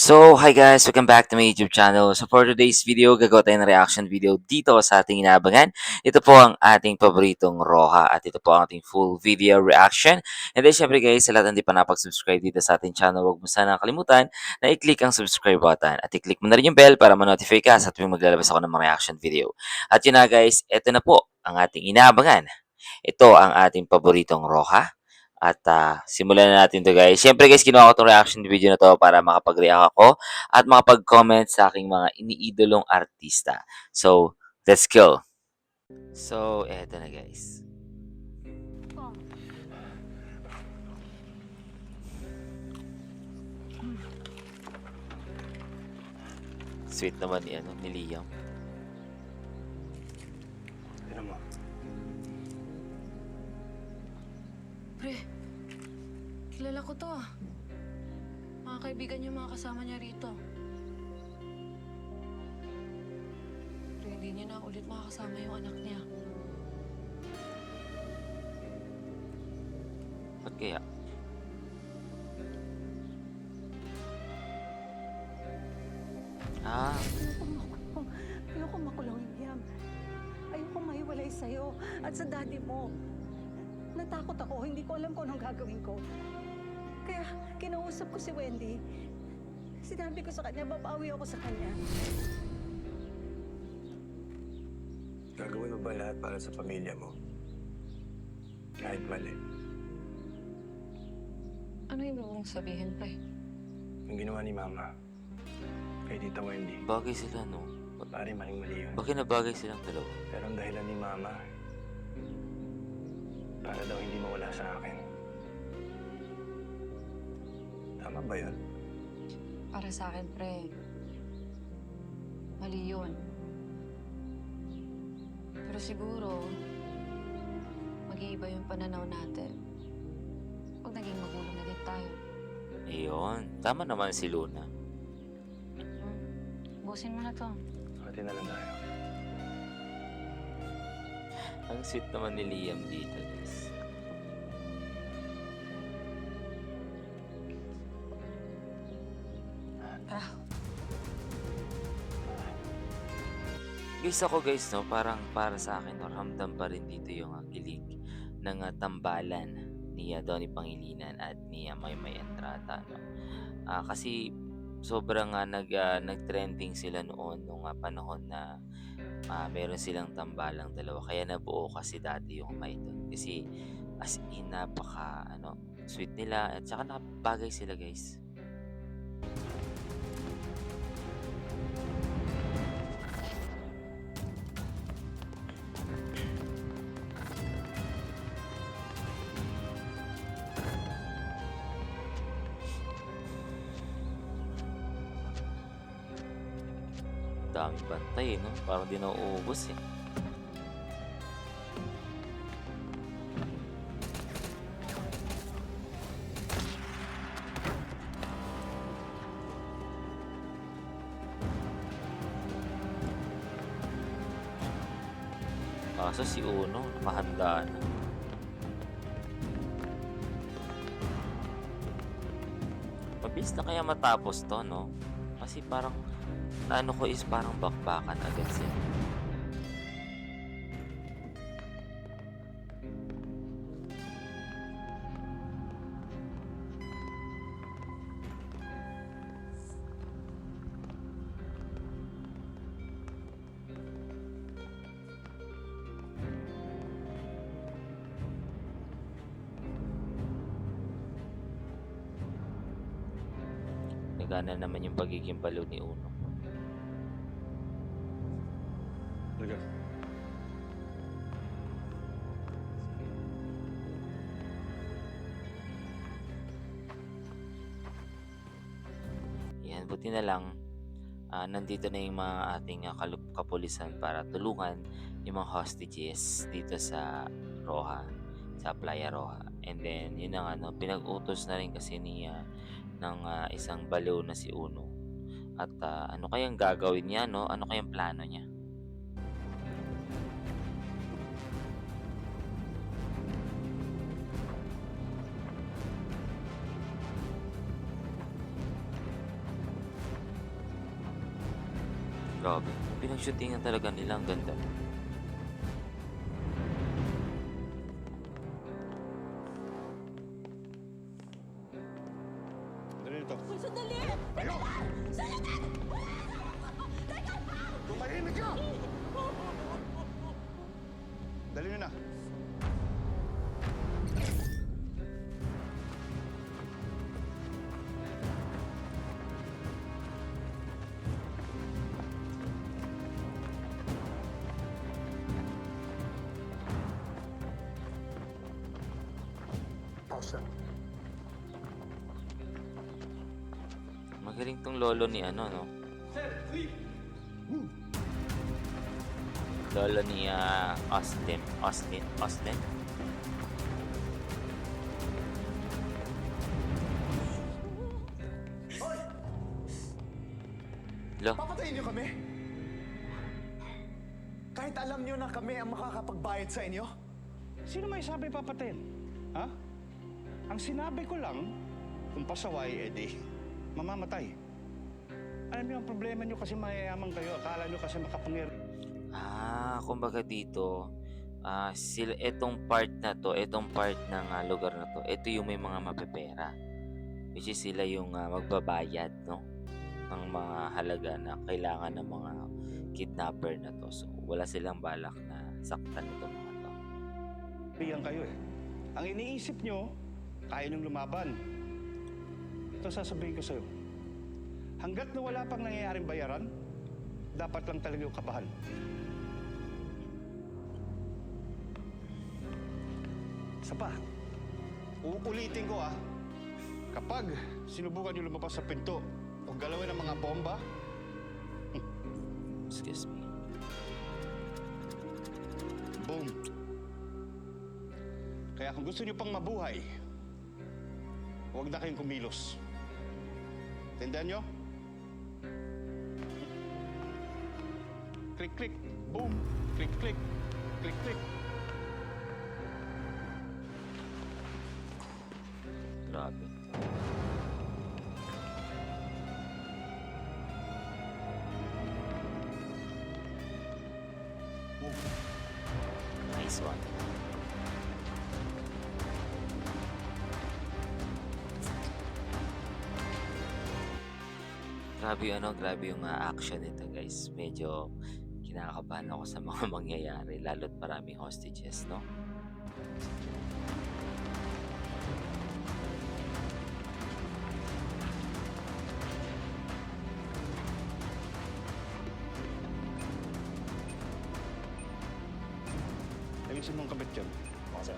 So, hi guys! Welcome back to my YouTube channel. So, for today's video, gagawa tayo ng reaction video dito sa ating inaabangan. Ito po ang ating paboritong Roha at ito po ang ating full video reaction. And then, syempre guys, sa lahat na hindi pa napag-subscribe dito sa ating channel, huwag mo sana kalimutan na i-click ang subscribe button at i-click mo na rin yung bell para ma-notify ka sa tuwing maglalabas ako ng mga reaction video. At yun na guys, ito na po ang ating inaabangan. Ito ang ating paboritong Roha. At simulan na natin to guys. Siyempre guys, ginawa ko itong reaction video na to para makapag-react ako at makapag-comment sa aking mga iniidolong artista. So, let's go! So, eto na guys. Sweet naman ni Liam. Tignan mo. Pre, kilala ko to ah. Mga kaibigan yung mga kasama niya rito. Pero hindi niya na ulit makakasama yung anak niya. Ba't kaya? Ayoko makulong, Liam. Ayoko maiwalay sa'yo at sa daddy mo. Natakot ako, hindi ko alam kung anong gagawin ko. Kaya kinausap ko si Wendy. Sinabi ko sa kanya, babawi ako sa kanya. Gagawin mo ba lahat para sa pamilya mo? Kahit mali. Ano ibig mong sabihin, pre? Yung ginawa ni Mama. Kay Tita Wendy. Bagay sila, no? Pare, maling-mali yun. Bakit nabagay silang dalawa? Pero ang dahilan ni Mama, para daw hindi mawala sa akin. Tama ba yun? Para sa akin, pre. Mali yun. Pero siguro, mag-iiba yung pananaw natin. Pag naging magulang na din tayo. Ayun. Tama naman si Luna. Busin mo na to. Hati na lang tayo. Ang sweet naman ni Liam dito, guys. Tara. Guys, ako guys, no, parang para sa akin, no, ramdam pa rin dito yung kilig ng tambalan ni Donnie Pangilinan at ni Maymay Entrata, no. Kasi sobrang nag-trending sila noon nung panahon na meron silang tambalang dalawa. Kaya nabuo kasi dati yung may doon. Kasi as in napaka sweet nila at saka nakabagay sila guys. Daming bantay, no? Parang di nauubos eh. Kaso si Uno, nakahanda na. Mabilis na kaya matapos to, no? Kasi parang, naano ko is parang bakbakan agad sila. Nagana naman yung pagiging baliw ni Uno. Talaga. Yan, buti na lang nandito na yung mga ating kapulisan para tulungan yung mga hostages dito sa Roha, sa Playa Roja. And then, yun na nga, no, pinag-utos na rin kasi ng isang baliw na si Uno. At ano kayang gagawin niya, no? Ano kayang plano niya? Grabe. Pinag-shootingan talaga nila. Ang ganda. Dali nito. Sandali! Tumahimik ka! Dali nyo na. Pausa. Magaling tong lolo ni ano, no? Lolo ni Austin. Lo, Papatayin niyo kami? Kahit alam niyo na kami ang makakapagbayad sa inyo? Sino may sabi papatayin? Ha? Ang sinabi ko lang, kung pasaway, edi, mamamatay. Alam niyo ang problema niyo kasi mayayaman kayo. Akala niyo kasi makapangyarihan. kumbaga dito, sila, itong part ng lugar na to, ito yung may mga mapepera. Which is sila yung magbabayad, no? Ng mga halaga na kailangan ng mga kidnapper na to. So, wala silang balak na saktan itong mga to. Bigyan kayo eh. Ang iniisip nyo, kaya niyong lumaban. Ito sasabihin ko sa'yo. Hanggat na wala pang nangyayaring bayaran, dapat lang talaga yung kabahan. Isa pa, uulitin ko kapag sinubukan nyo lumabas sa pinto o galawin ang mga bomba, Excuse me. boom. Kaya kung gusto nyo pang mabuhay, huwag na kayong kumilos. Tandaan nyo? Click, click, boom. Click, click, click, click. Grabe. Nice one. Grabe yung action nito, guys. Medyo kinakabahan ako sa mga mangyayari, lalo't maraming hostages, no? Ayusin mong kabit dyan. Oo, sir.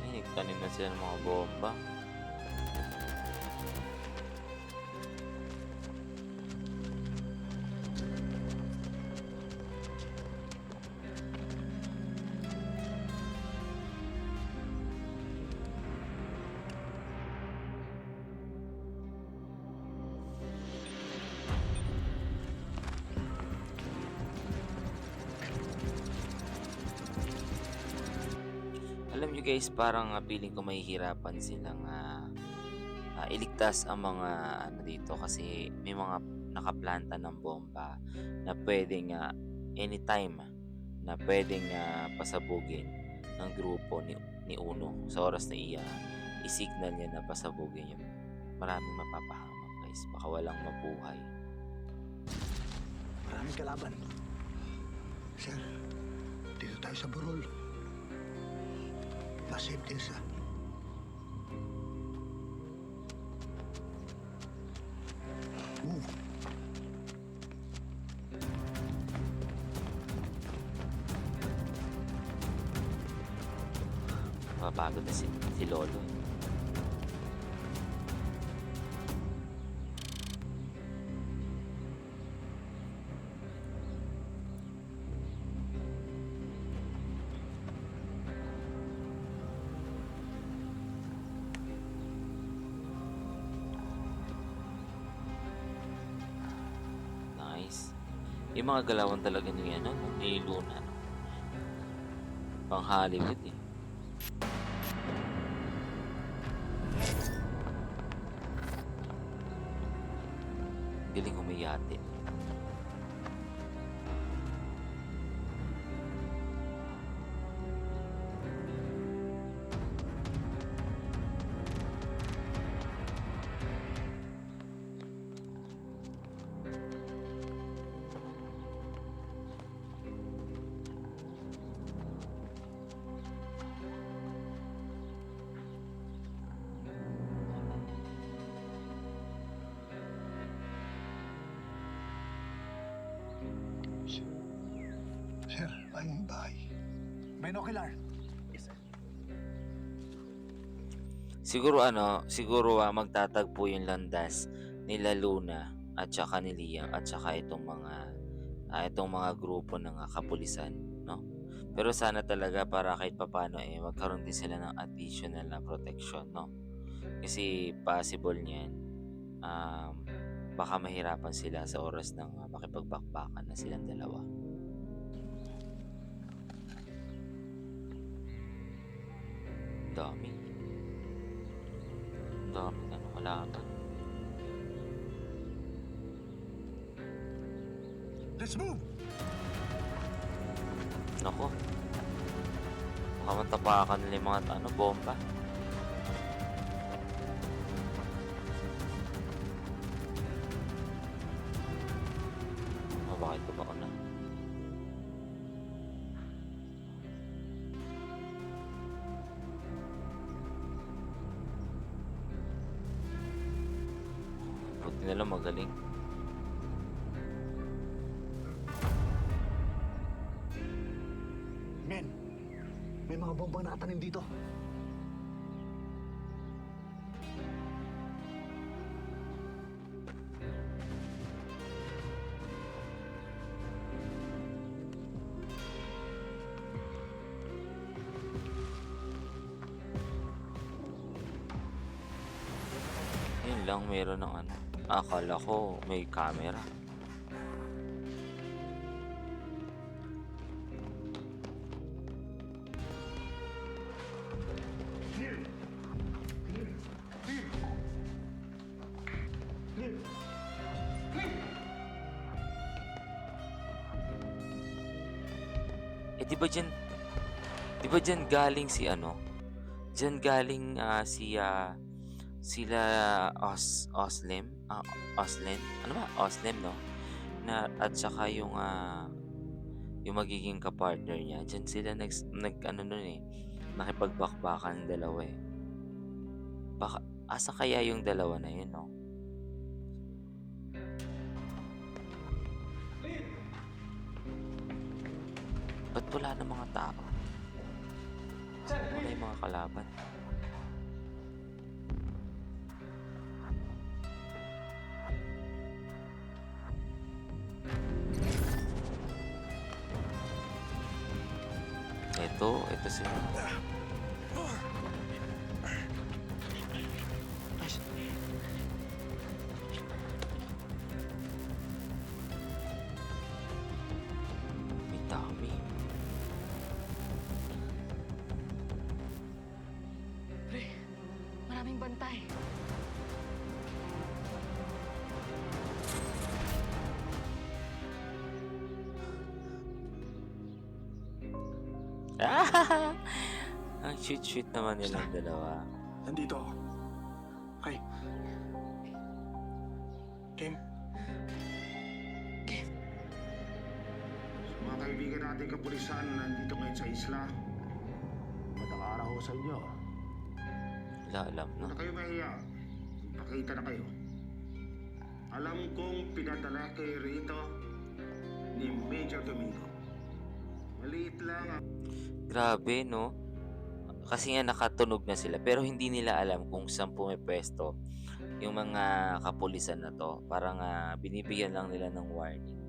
Ay, nagtanim na sila ng mga bomba. Alam nyo guys, parang feeling ko mahihirapan silang iligtas ang mga ano dito kasi may mga nakaplanta ng bomba na pwedeng anytime na pwedeng pasabugin ng grupo ni Uno sa oras na i-signal niya na pasabugin yung maraming mapapahamak guys, baka walang mabuhay. Maraming kalaban. Sir, dito tayo sa burol. Masip din sa... Move. Mapapagod na si Lolo. Nice. Yung mga galawan talaga ni Luna. No? Pang Hollywood eh. Galing umiyate. Sir, ang bahay. Binocular. Siguro magtatagpo yung landas nila Luna at saka ni Liam at saka itong mga grupo ng kapulisan, no? Pero sana talaga para kahit papaano magkaroon din sila ng additional na protection, no? Kasi possible niyan, baka mahirapan sila sa oras ng makipagbakbakan na silang dalawa. Dami. Dami kalaban. Let's move! Nako. Baka matapakan nila yung mga bomba. Bakit ko ba ako na? Buti na lang magaling. Men, may mga bomba na atanim dito. Yun lang, meron ng akala ko may camera. Di ba dyan galing si Dyan galing sila Oslem, Oslen, ano ba? Oslem, no? At saka yung magiging kapartner niya. Dyan sila nakipagbakbakan dalawa eh. Baka, asa kaya yung dalawa na yun, no? Ba't wala na mga tao? Wala yung mga kalaban. Ito sila. May dami. Pre, maraming bantay. Ang sweet naman nilang dalawa. Nandito ako. Okay. Kim, Mga kaibigan natin kapulisan nandito ngayon sa isla. Magandang araw ho sa inyo. Wala alam, no? Huwag na kayo mahiya. Pakita na kayo. Alam kong pinadala kayo rito ni Major Domingo. Maliit lang. Grabe, no? Kasi nga nakatunog na sila pero hindi nila alam kung saan pumipwesto yung mga kapulisan na to. Parang binibigyan lang nila ng warning.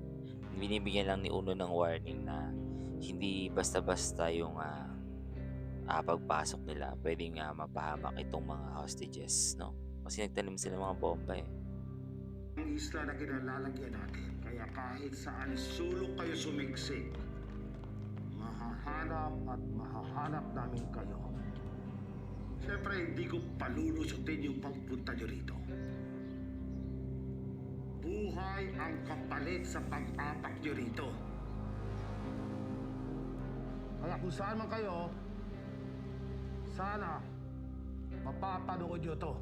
Binibigyan lang ni Uno ng warning na hindi basta-basta yung pagpasok nila. Pwedeng mapahamak itong mga hostages, no? Kasi nagtanim sila mga bomba eh. Ang isla na kinalalagyan natin. Kaya kahit saan sulok kayo sumigsik, mahahain mahanap at mahahanap namin kayo. Siyempre, hindi ko palulusutin yung pagpunta nyo rito. Buhay ang kapalit sa pag-apak nyo rito. Kaya kung saan man kayo, sana mapapanood nyo to.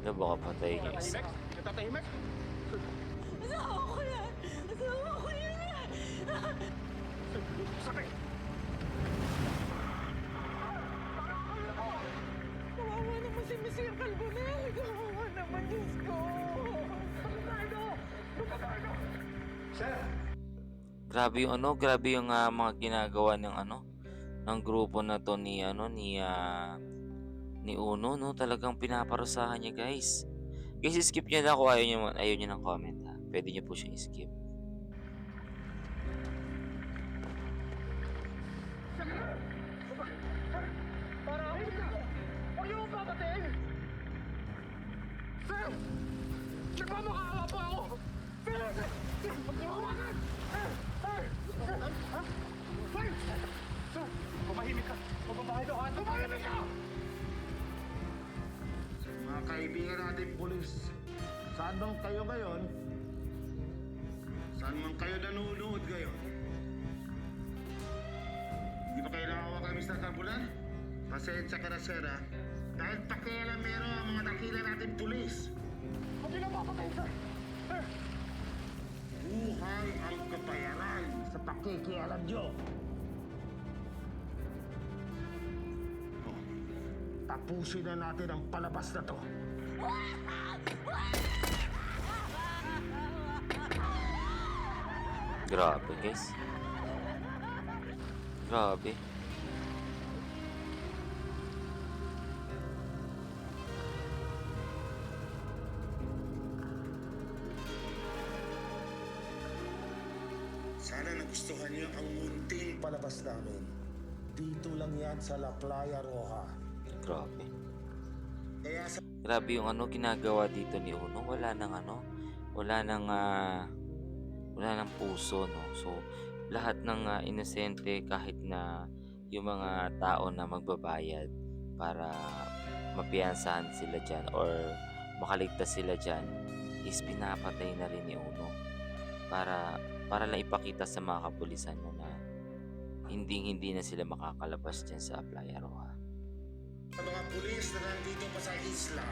Ano baka patay guys? Natatahimik? Asawa ko yan! Asawa ko yan! Sakit! Kawawa naman si Mr. Calbonel! Kawawa naman, Diyos ko! Sir! Grabe yung ano, grabe yung mga ginagawa ng ano, ng grupo na to ni ni Uno, no? Talagang pinaparusahan niya, guys. Guys, skip niyo na kung ayaw niyo ng comment, ha. Pwede niyo po siyang skip. Huwag niyo mong papatiin! Sir! Nagmamakaawa po ako! Sir! Huwag niyo hawakan! Sir! Sir! Tumahimik ka! Magbabahay daw ka! Tumahimik ka! Mga kaibigan natin pulis, saan bang kayo ngayon? Saan man kayo nanonood ngayon? Hindi ba kayo nakawa kay Mr. Carbonell? Pasensya ka na, sir, ha? Dahil pakialamero ang mga dakila natin pulis. Huwag niyo na papatayin, sir! Sir! Buhay ang kabayaran sa pakikialam nyo. Oh, tapusin na natin ang palabas na to. Grabe, guys. Grabe. Sana nagustuhan niyo ang munting palabas namin. Dito lang yan sa La Playa Roja. Grabe. Kaya sa Grabe yung ano ginagawa dito ni Uno. Wala nang ano, wala nang puso, no. So lahat ng inosente, kahit na yung mga tao na magbabayad para mapiyansahan sila dyan or makaligtas sila dyan, is pinapatay na rin ni Uno para lang ipakita sa mga kapulisan na hindi na sila makakalabas dyan sa Playa Roja. mga pulis na nandito pa sa isla,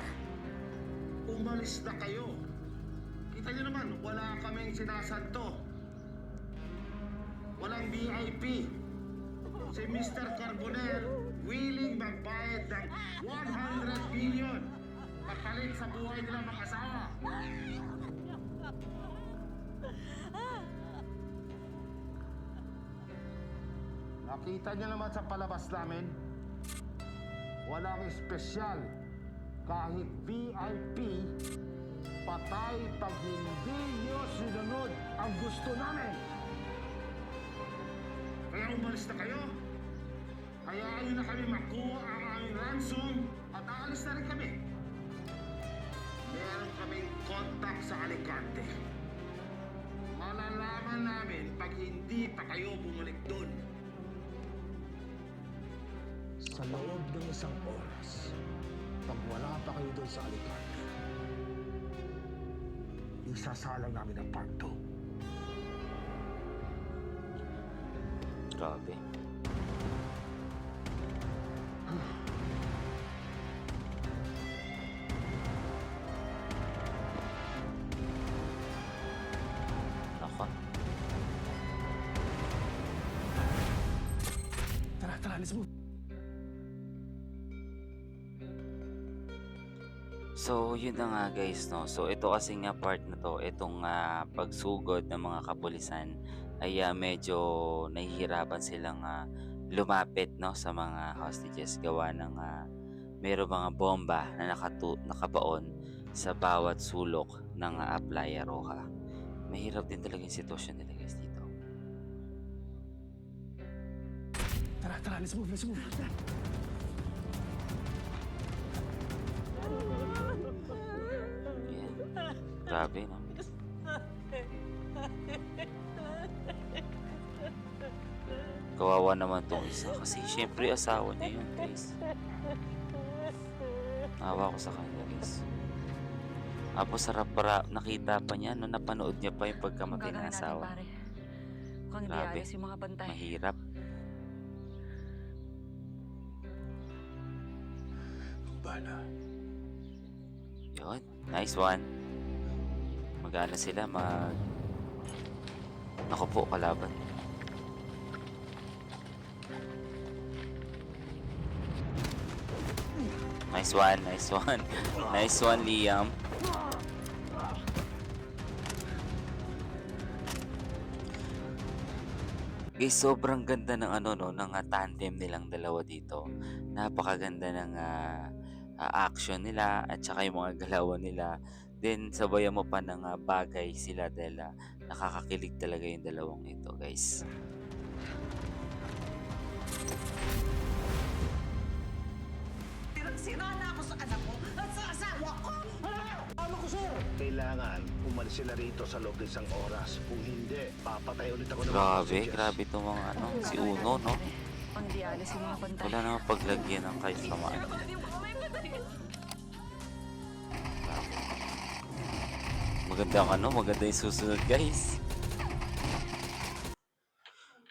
umalis na kayo. Kita niyo naman, wala kaming sinasanto. Walang VIP. Si Mr. Carbonell willing magbayad ng 100 billion kapalit sa buhay nila mag-asawa. Nakita niyo naman sa palabas namin, walang espesyal. Kahit VIP, patay pag hindi niyo sinunod ang gusto namin. Kaya umalis na kayo. Hayaan niyo na kami makuha ang aming ransom at aalis na rin kami. Meron kaming contact sa Alicante. Malalaman namin pag hindi pa kayo bumalik doon. Sa loob ng isang oras, pag wala pa kayo doon sa Alicante, isasalang namin ang part 2. Grabe. Nako. Tara, let's move! So, yun na nga guys, no. So, ito kasi nga part na to, itong pagsugod ng mga kapulisan ay medyo nahihirapan silang lumapit, no, sa mga hostages gawa ng mayroong mga bomba na nakabaon sa bawat sulok ng Playa Roja. Mahirap din talaga yung sitwasyon nila guys dito. Tara, let's move, let's move. Ayan. Grabe, no? Kawawa naman tong isa kasi syempre asawa niya yun, guys. Nawa ko sa kanya, guys. Tapos sarap para nakita pa niya, no? Napanood niya pa yung Anong pagkamatay ng gagawin natin, asawa. pare? Mukhang hindi Grabe. ayos yung mga bantay. Mahirap. Bala. Yun. Nice one. Magana sila, Ako po, kalaban. Nice one, nice one. Nice one, Liam. Guys, sobrang ganda ng ng tandem nilang dalawa dito. Napakaganda ng action nila at saka yung mga galawan nila. Then sabayan mo pa ng bagay sila dahil nakakakilig talaga yung dalawang ito, guys. Sira na ako sa anak ko at sa asawa ko! Kailangan umalis sila rito sa loob ng isang oras. Kung hindi, papatay ulit ako ng mga Grabe, passengers. grabe itong mga Anong si gagawin Uno, natin, no? pare? Pang di alis yung mga bantay. Wala namang paglagyan ng kahit samaan. Maganda yung susunod, guys.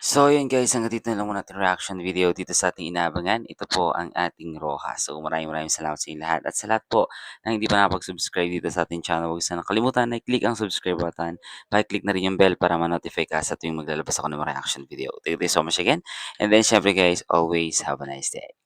So, yun guys, hanggang dito na lang muna ating reaction video dito sa ating inaabangan. Ito po ang ating Roja. So, maraming salamat sa inyo lahat. At sa lahat po na hindi pa nakapag-subscribe dito sa ating channel, huwag sana nakalimutan na i-click ang subscribe button. Pa-click na rin yung bell para ma-notify ka sa tuwing maglalabas ako ng mga reaction video. Thank you so much again. And then, syempre guys, always have a nice day.